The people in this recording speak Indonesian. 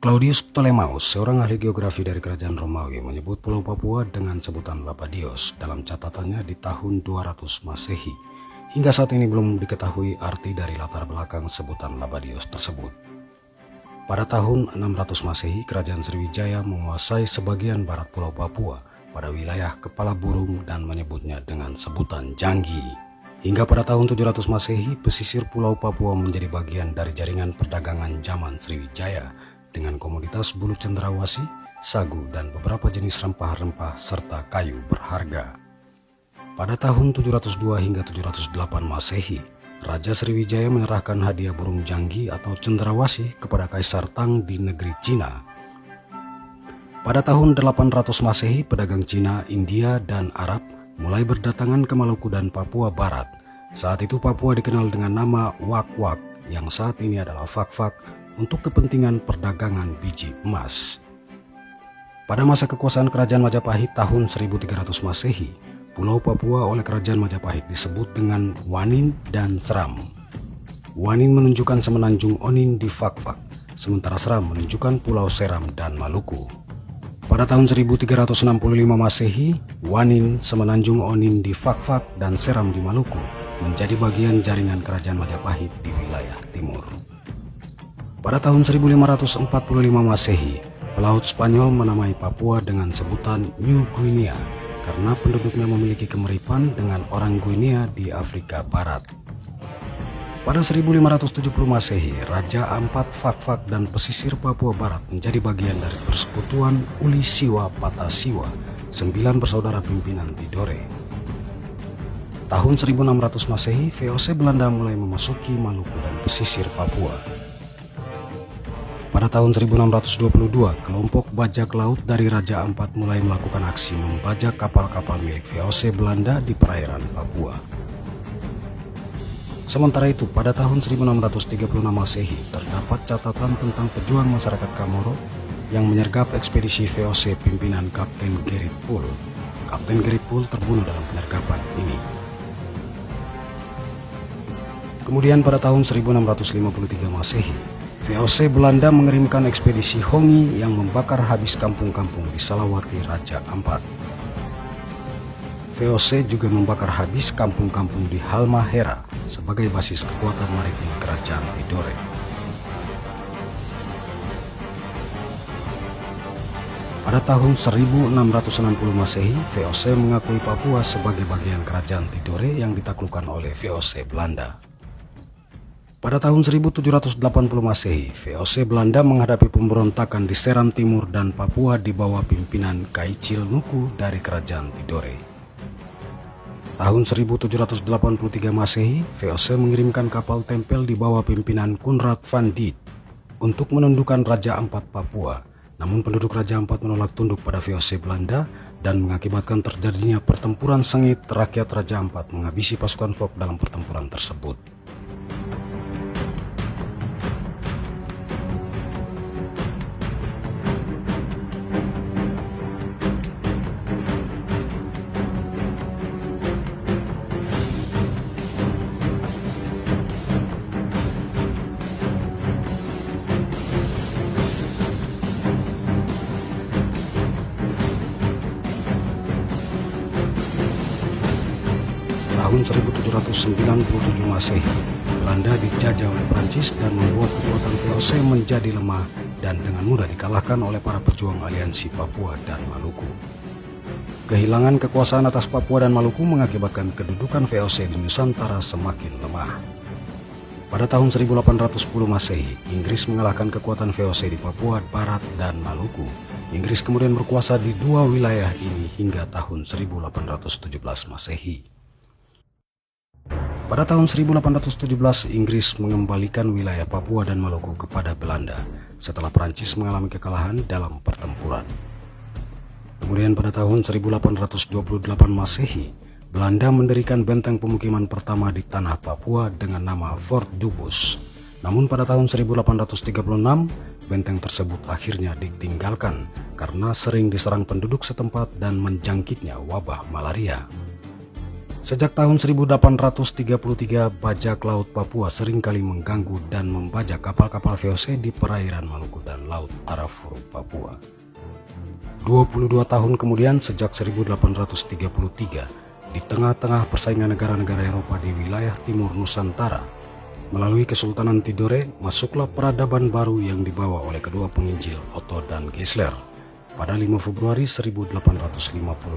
Claudius Ptolemeus, seorang ahli geografi dari kerajaan Romawi, menyebut Pulau Papua dengan sebutan Labadios dalam catatannya di tahun 200 Masehi. Hingga saat ini belum diketahui arti dari latar belakang sebutan Labadios tersebut. Pada tahun 600 Masehi, Kerajaan Sriwijaya menguasai sebagian barat Pulau Papua pada wilayah Kepala Burung dan menyebutnya dengan sebutan Janggi. Hingga pada tahun 700 Masehi, pesisir Pulau Papua menjadi bagian dari jaringan perdagangan zaman Sriwijaya dengan komoditas bulu cendrawasih, sagu, dan beberapa jenis rempah-rempah serta kayu berharga. Pada tahun 702 hingga 708 Masehi, Raja Sriwijaya menyerahkan hadiah burung Janggi atau cendrawasih kepada Kaisar Tang di negeri Cina. Pada tahun 800 Masehi, pedagang Cina, India, dan Arab mulai berdatangan ke Maluku dan Papua Barat. Saat itu Papua dikenal dengan nama Wak-Wak, yang saat ini adalah Fak-Fak, untuk kepentingan perdagangan biji emas. Pada masa kekuasaan Kerajaan Majapahit tahun 1300 Masehi, Pulau Papua oleh Kerajaan Majapahit disebut dengan Wanin dan Seram. Wanin menunjukkan semenanjung Onin di Fak-Fak, sementara Seram menunjukkan Pulau Seram dan Maluku. Pada tahun 1365 Masehi, Wanin, semenanjung Onin di Fak-Fak, dan Seram di Maluku menjadi bagian jaringan Kerajaan Majapahit di wilayah timur. Pada tahun 1545 Masehi, pelaut Spanyol menamai Papua dengan sebutan New Guinea karena penduduknya memiliki kemiripan dengan orang Guinea di Afrika Barat. Pada 1570 Masehi, Raja Ampat Fak-Fak dan pesisir Papua Barat menjadi bagian dari persekutuan Uli Siwa Pata Siwa, 9 bersaudara pimpinan Tidore. Tahun 1600 Masehi, VOC Belanda mulai memasuki Maluku dan pesisir Papua. Pada tahun 1622, kelompok bajak laut dari Raja Ampat mulai melakukan aksi membajak kapal-kapal milik VOC Belanda di perairan Papua. Sementara itu, pada tahun 1636 Masehi, terdapat catatan tentang pejuang masyarakat Kamoro yang menyergap ekspedisi VOC pimpinan Kapten Gerrit Pool. Kapten Gerrit Pool terbunuh dalam penyergapan ini. Kemudian pada tahun 1653 Masehi, VOC Belanda mengirimkan ekspedisi Hongi yang membakar habis kampung-kampung di Salawati Raja Ampat. VOC juga membakar habis kampung-kampung di Halmahera sebagai basis kekuatan maritim Kerajaan Tidore. Pada tahun 1660 Masehi, VOC mengakui Papua sebagai bagian Kerajaan Tidore yang ditaklukkan oleh VOC Belanda. Pada tahun 1780 Masehi, VOC Belanda menghadapi pemberontakan di Seram Timur dan Papua di bawah pimpinan Kaicil Nuku dari Kerajaan Tidore. Tahun 1783 Masehi, VOC mengirimkan kapal tempel di bawah pimpinan Konrad van Dit untuk menundukkan Raja Ampat Papua. Namun penduduk Raja Ampat menolak tunduk pada VOC Belanda dan mengakibatkan terjadinya pertempuran sengit. Rakyat Raja Ampat menghabisi pasukan Fok dalam pertempuran tersebut. Tahun 1797 Masehi, Belanda dijajah oleh Prancis dan membuat kekuatan VOC menjadi lemah dan dengan mudah dikalahkan oleh para pejuang aliansi Papua dan Maluku. Kehilangan kekuasaan atas Papua dan Maluku mengakibatkan kedudukan VOC di Nusantara semakin lemah. Pada tahun 1810 Masehi, Inggris mengalahkan kekuatan VOC di Papua Barat dan Maluku. Inggris kemudian berkuasa di dua wilayah ini hingga tahun 1817 Masehi. Pada tahun 1817, Inggris mengembalikan wilayah Papua dan Maluku kepada Belanda setelah Prancis mengalami kekalahan dalam pertempuran. Kemudian pada tahun 1828 Masehi, Belanda mendirikan benteng pemukiman pertama di tanah Papua dengan nama Fort Dubus. Namun pada tahun 1836, benteng tersebut akhirnya ditinggalkan karena sering diserang penduduk setempat dan menjangkitnya wabah malaria. Sejak tahun 1833, bajak laut Papua seringkali mengganggu dan membajak kapal-kapal VOC di perairan Maluku dan Laut Arafuru, Papua. 22 tahun kemudian, sejak 1833, di tengah-tengah persaingan negara-negara Eropa di wilayah timur Nusantara, melalui Kesultanan Tidore, masuklah peradaban baru yang dibawa oleh kedua penginjil Otto dan Geisler pada 5 Februari 1850.